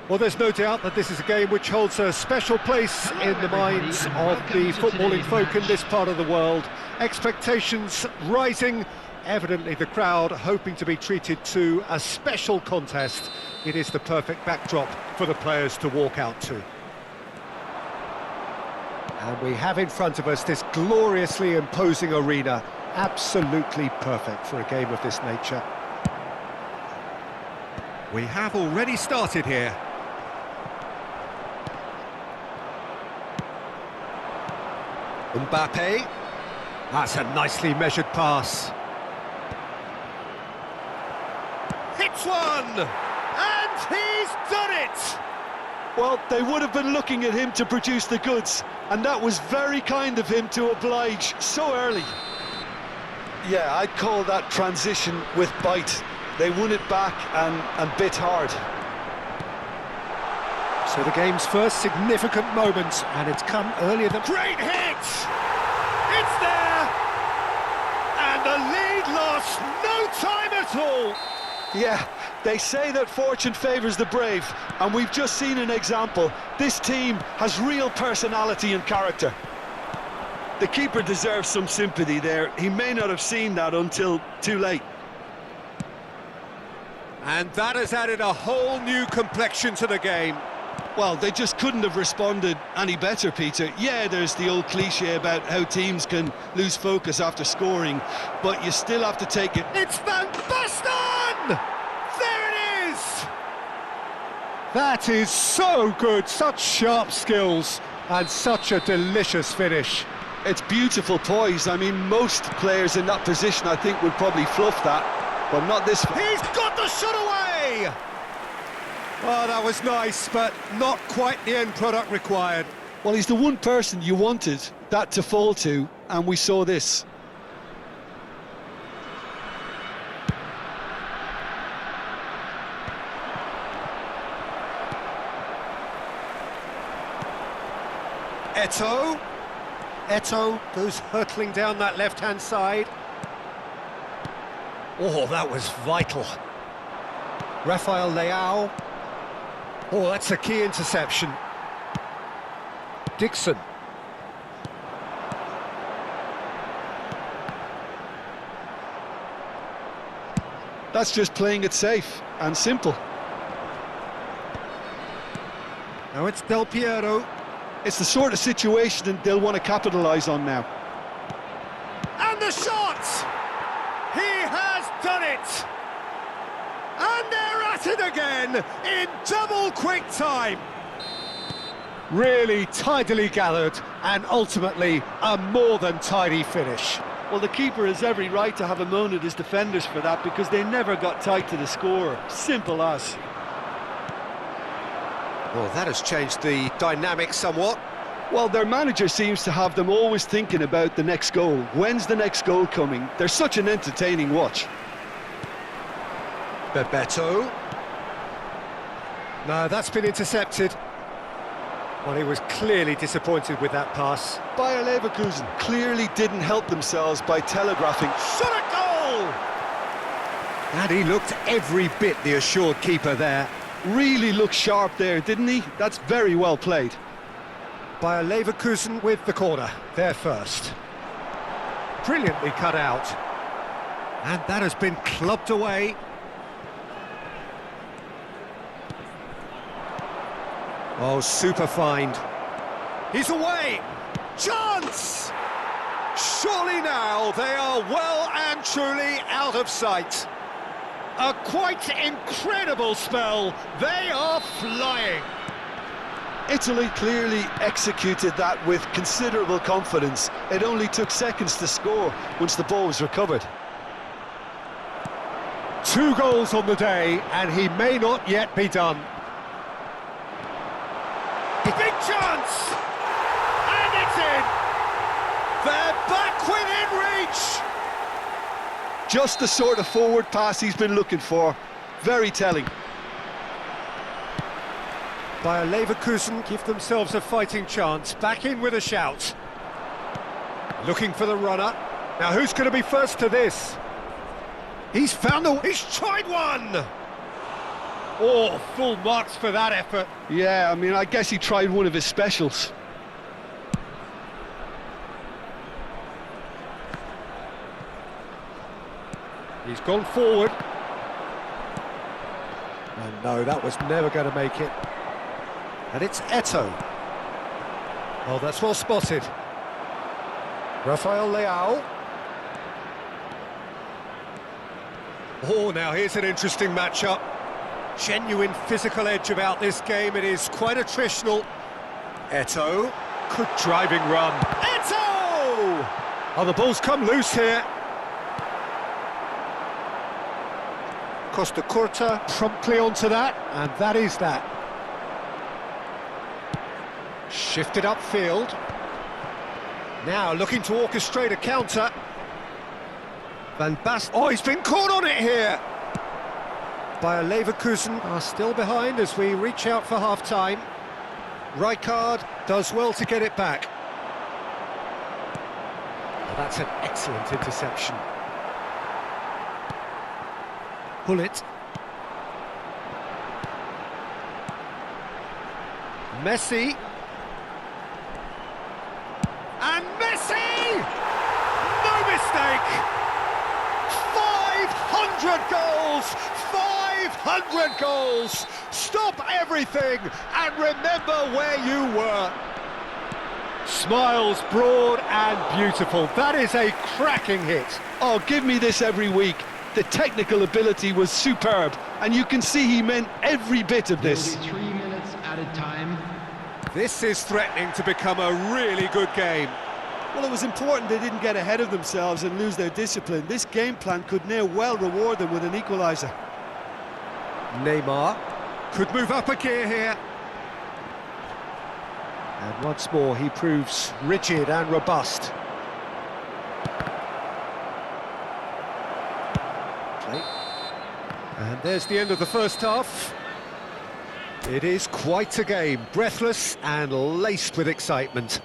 Well, there's no doubt that this is a game which holds a special place in the minds of the footballing folk in this part of the world. Expectations rising, evidently the crowd hoping to be treated to a special contest. It is the perfect backdrop for the players to walk out to. And we have in front of us this gloriously imposing arena, absolutely perfect for a game of this nature. We have already started here. Mbappe, that's a nicely measured pass. Hits one, and he's done it! Well, they would have been looking at him to produce the goods, and that was very kind of him to oblige so early. Yeah, I'd call that transition with bite. They won it back and bit hard. So the game's first significant moment, and it's come earlier than... Great hit! It's there! And the lead lost no time at all! Yeah, they say that fortune favours the brave, and we've just seen an example. This team has real personality and character. The keeper deserves some sympathy there. He may not have seen that until too late. And that has added a whole new complexion to the game. Well, they just couldn't have responded any better, Peter. Yeah, there's the old cliche about how teams can lose focus after scoring, but you still have to take it. It's Van Basten! There it is! That is so good, such sharp skills, and such a delicious finish. It's beautiful poise. I mean, most players in that position, I think, would probably fluff that, but not this one. He's got the shot away! Oh, that was nice, but not quite the end product required. Well, he's the one person you wanted that to fall to, and we saw this. Eto'o goes hurtling down that left-hand side. Oh, that was vital. Rafael Leao. Oh, that's a key interception. Dixon. That's just playing it safe and simple. Now it's Del Piero. It's the sort of situation that they'll want to capitalise on now. And the shot! He has done it! And they're at it again in double quick time. Really tidily gathered, and ultimately a more than tidy finish. Well, the keeper has every right to have a moan at his defenders for that, because they never got tight to the scorer. Simple as. Well, that has changed the dynamic somewhat. Well, their manager seems to have them always thinking about the next goal. When's the next goal coming? They're such an entertaining watch. Bebeto. No, that's been intercepted. Well, he was clearly disappointed with that pass. Bayer Leverkusen clearly didn't help themselves by telegraphing. Shot a goal! And he looked every bit the assured keeper there. Really looked sharp there, didn't he? That's very well played. Bayer Leverkusen with the corner, there first. Brilliantly cut out. And that has been clubbed away. Oh, super find. He's away! Chance! Surely now they are well and truly out of sight. A quite incredible spell. They are flying. Italy clearly executed that with considerable confidence. It only took seconds to score once the ball was recovered. 2 goals on the day, and he may not yet be done. Big chance! And it's in! They're back within reach! Just the sort of forward pass he's been looking for. Very telling. Bayer Leverkusen give themselves a fighting chance. Back in with a shout. Looking for the runner. Now who's going to be first to this? He's found the... He's tried one! Oh, full marks for that effort. Yeah, I mean, I guess he tried one of his specials. He's gone forward. And no, that was never going to make it. And it's Eto'o. Oh, that's well spotted. Rafael Leao. Oh, now here's an interesting matchup. Genuine physical edge about this game. It is quite attritional. Eto'o. Good driving run. Eto'o! Oh, the ball's come loose here. Costa Curta promptly onto that, and that is that. Shifted upfield. Now looking to orchestrate a counter. Van Basten. Oh, he's been caught on it here. Bayer Leverkusen are still behind as we reach out for half-time. Rijkaard does well to get it back. Oh, that's an excellent interception. Hullet. Messi. And Messi! No mistake! 500 goals! 500 goals! Stop everything and remember where you were. Smiles broad and beautiful. That is a cracking hit. Oh, give me this every week. The technical ability was superb, and you can see he meant every bit of this. 3 minutes added time. This is threatening to become a really good game. Well, it was important they didn't get ahead of themselves and lose their discipline. This game plan could now well reward them with an equaliser. Neymar could move up a gear here. And once more he proves rigid and robust. And there's the end of the first half. It is quite a game, breathless and laced with excitement.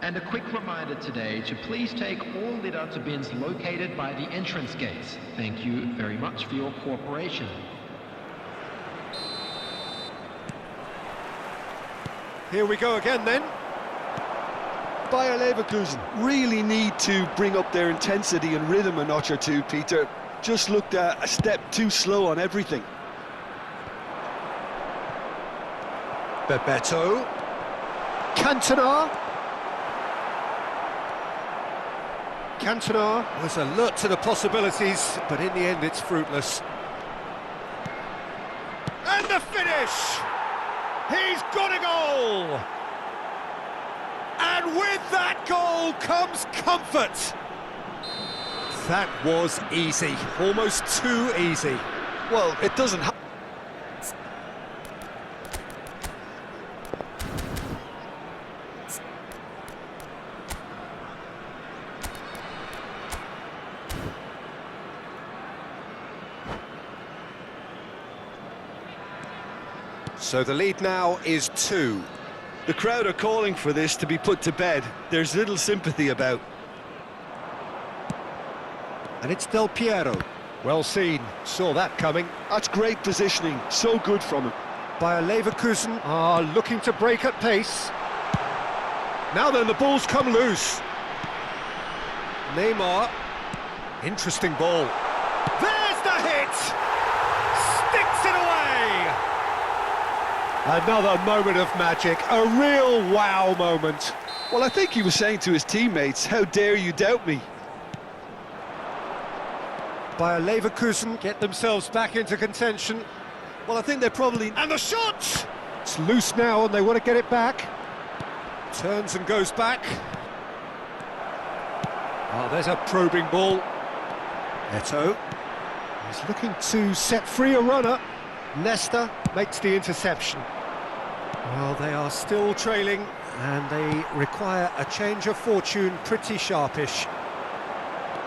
And a quick reminder today to please take all Lidata bins located by the entrance gates. Thank you very much for your cooperation. Here we go again then. Bayer Leverkusen really need to bring up their intensity and rhythm a notch or two, Peter. Just looked a step too slow on everything. Bebeto. Cantona. Cantona was alert to the possibilities, but in the end it's fruitless. And the finish! He's got a goal! And with that goal comes comfort! That was easy, almost too easy. Well, it doesn't happen. So the lead now is 2. The crowd are calling for this to be put to bed. There's little sympathy about. And it's Del Piero. Well seen, saw that coming. That's great positioning, so good from him. Bayer Leverkusen are looking to break at pace. Now then, the ball's come loose. Neymar. Interesting ball. There's the hit! Sticks it away! Another moment of magic, a real wow moment. Well, I think he was saying to his teammates, how dare you doubt me? Bayer Leverkusen get themselves back into contention. Well, I think they're probably... And the shot! It's loose now and they want to get it back. Turns and goes back. Oh, there's a probing ball. Neto. He's looking to set free a runner. Nesta makes the interception. Well, they are still trailing and they require a change of fortune pretty sharpish.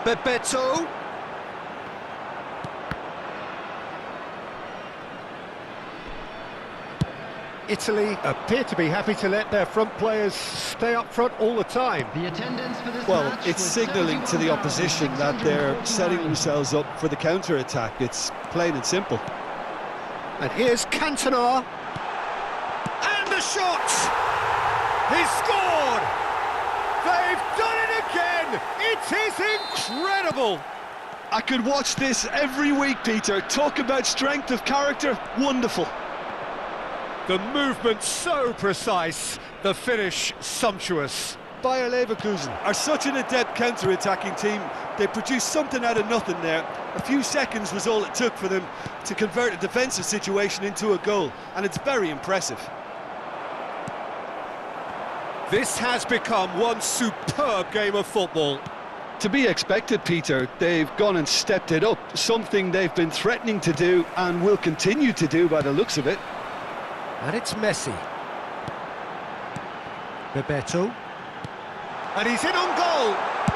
Bebeto. Italy appear to be happy to let their front players stay up front all the time. The attendance for this Well, match it's was signalling to the opposition that they're setting themselves up for the counter-attack. It's plain and simple. And here's Cantona. And the shot! He scored! They've done it again! It is incredible! I could watch this every week, Peter. Talk about strength of character, wonderful. The movement so precise, the finish sumptuous. Bayer Leverkusen are such an adept counter-attacking team. They produced something out of nothing there. A few seconds was all it took for them to convert a defensive situation into a goal, and it's very impressive. This has become one superb game of football. To be expected, Peter. They've gone and stepped it up, something they've been threatening to do and will continue to do by the looks of it. And it's Messi. Bebeto. And he's in on goal.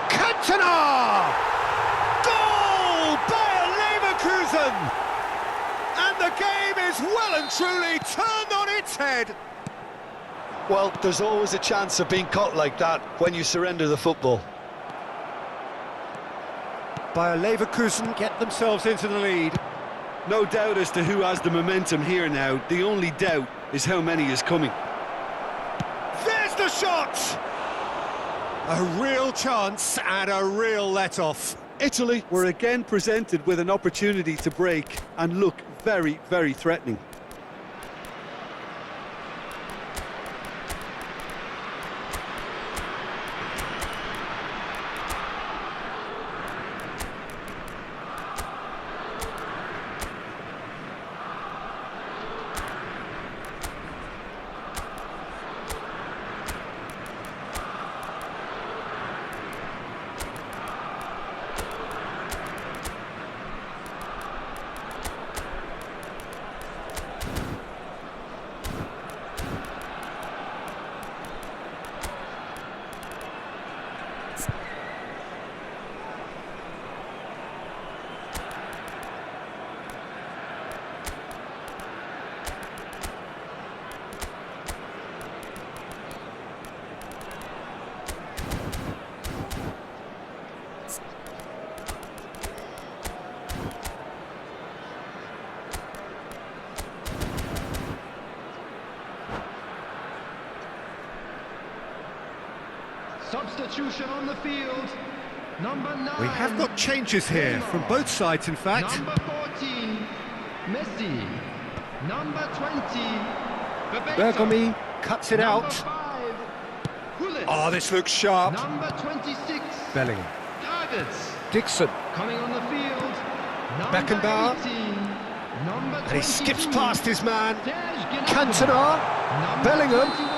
Cantona! Goal! Bayer Leverkusen! And the game is well and truly turned on its head. Well, there's always a chance of being caught like that when you surrender the football. Bayer Leverkusen get themselves into the lead. No doubt as to who has the momentum here now. The only doubt is how many is coming. There's the shot! A real chance and a real let-off. Italy were again presented with an opportunity to break and look very, very threatening. Substitution on the field. Number 9. We have got changes here from both sides, in fact. Number 14, Messi. Number 20, Bebeto. Bergomi cuts it Number out. 5, Hulis. Oh, this looks sharp. Number 26, Bellingham. Davids. Dixon. Coming on the field, number Beckenbauer. 18, number And he skips 22, past his man. Serge Gnabry. Cantona. Number Bellingham. 21,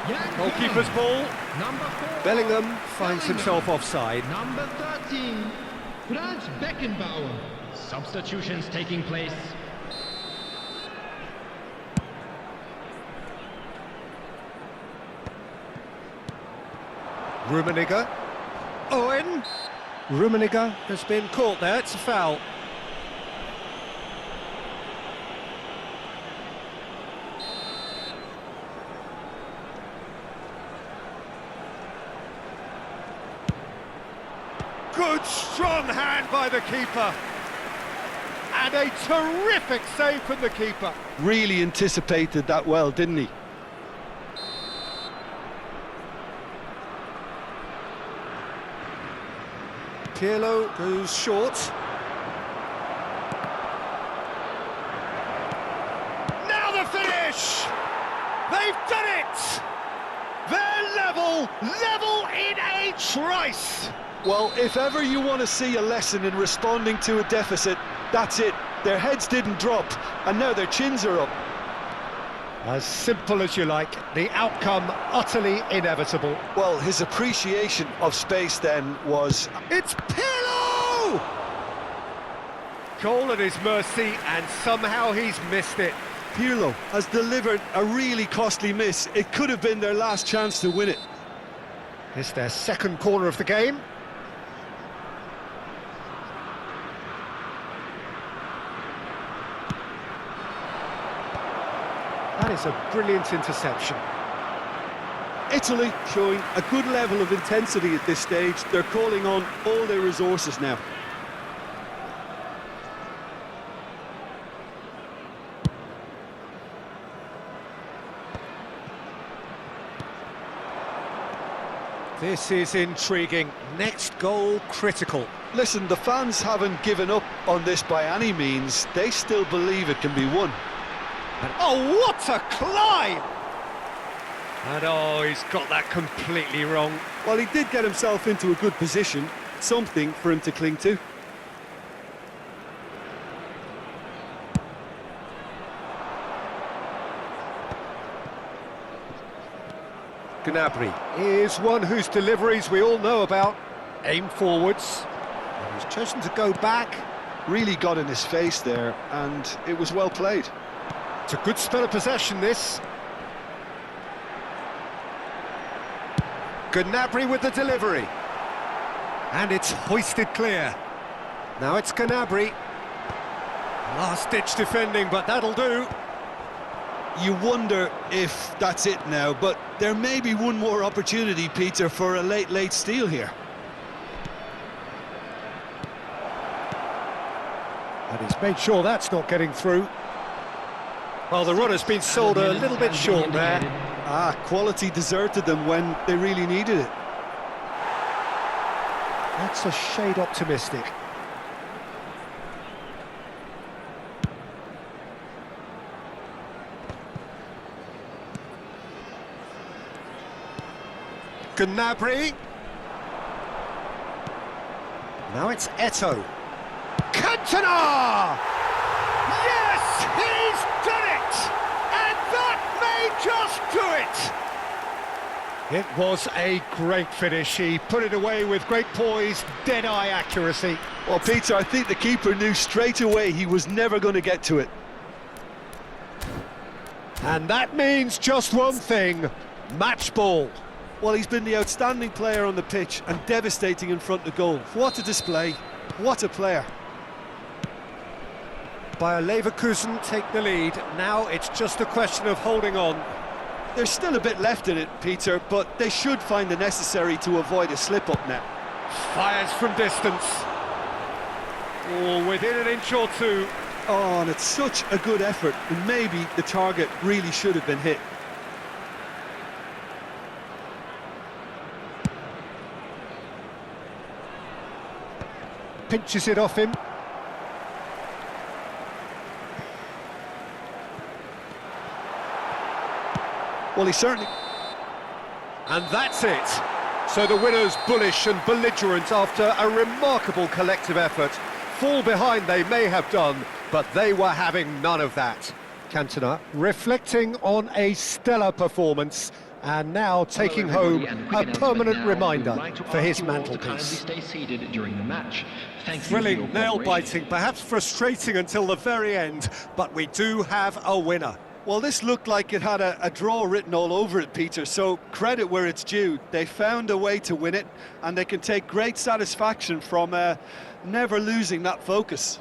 Jan Goalkeeper's Koeman. ball. Number 4, Bellingham finds himself offside. Number 13, Franz Beckenbauer. Substitutions taking place. Rummenigge. Owen. Rummenigge has been caught there. It's a foul. Good strong hand by the keeper. And a terrific save from the keeper. Really anticipated that well, didn't he? Pirlo goes short. Now the finish! They've done it! They're level in a trice! Well, if ever you want to see a lesson in responding to a deficit, that's it. Their heads didn't drop, and now their chins are up. As simple as you like, the outcome utterly inevitable. Well, his appreciation of space then was... It's Pirlo! Goal at his mercy, and somehow he's missed it. Pirlo has delivered a really costly miss. It could have been their last chance to win it. It's their second corner of the game. That is a brilliant interception. Italy showing a good level of intensity at this stage. They're calling on all their resources now. This is intriguing. Next goal critical. Listen, the fans haven't given up on this by any means. They still believe it can be won. And oh, what a climb! And oh, he's got that completely wrong. Well, he did get himself into a good position, something for him to cling to. Gnabry is one whose deliveries we all know about. Aim forwards. And he's chosen to go back. Really got in his face there, and it was well played. It's a good spell of possession, this. Gnabry with the delivery. And it's hoisted clear. Now it's Gnabry. Last-ditch defending, but that'll do. You wonder if that's it now, but there may be one more opportunity, Peter, for a late steal here. And he's made sure that's not getting through. Well, the run has been sold a little bit short there. Quality deserted them when they really needed it. That's a shade optimistic. Gnabry. Now it's Eto'o. Cantona! Yes, he's done it! And that may just do it! It was a great finish. He put it away with great poise, dead-eye accuracy. Well, Peter, I think the keeper knew straight away he was never going to get to it. And that means just one thing, match ball. Well, he's been the outstanding player on the pitch and devastating in front of goal. What a display, what a player. Bayer Leverkusen take the lead. Now it's just a question of holding on. There's still a bit left in it, Peter, but they should find the necessary to avoid a slip-up now. Fires from distance. Oh, within an inch or two. Oh, and it's such a good effort, and maybe the target really should have been hit. Pinches it off him. Well, he certainly... And that's it. So the winners bullish and belligerent after a remarkable collective effort. Fall behind they may have done, but they were having none of that. Cantona reflecting on a stellar performance and now taking home a permanent reminder for his mantelpiece. Thrilling, nail-biting, perhaps frustrating until the very end, but we do have a winner. Well, this looked like it had a draw written all over it, Peter, so credit where it's due. They found a way to win it, and they can take great satisfaction from never losing that focus.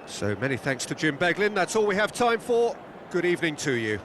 So many thanks to Jim Beglin. That's all we have time for. Good evening to you.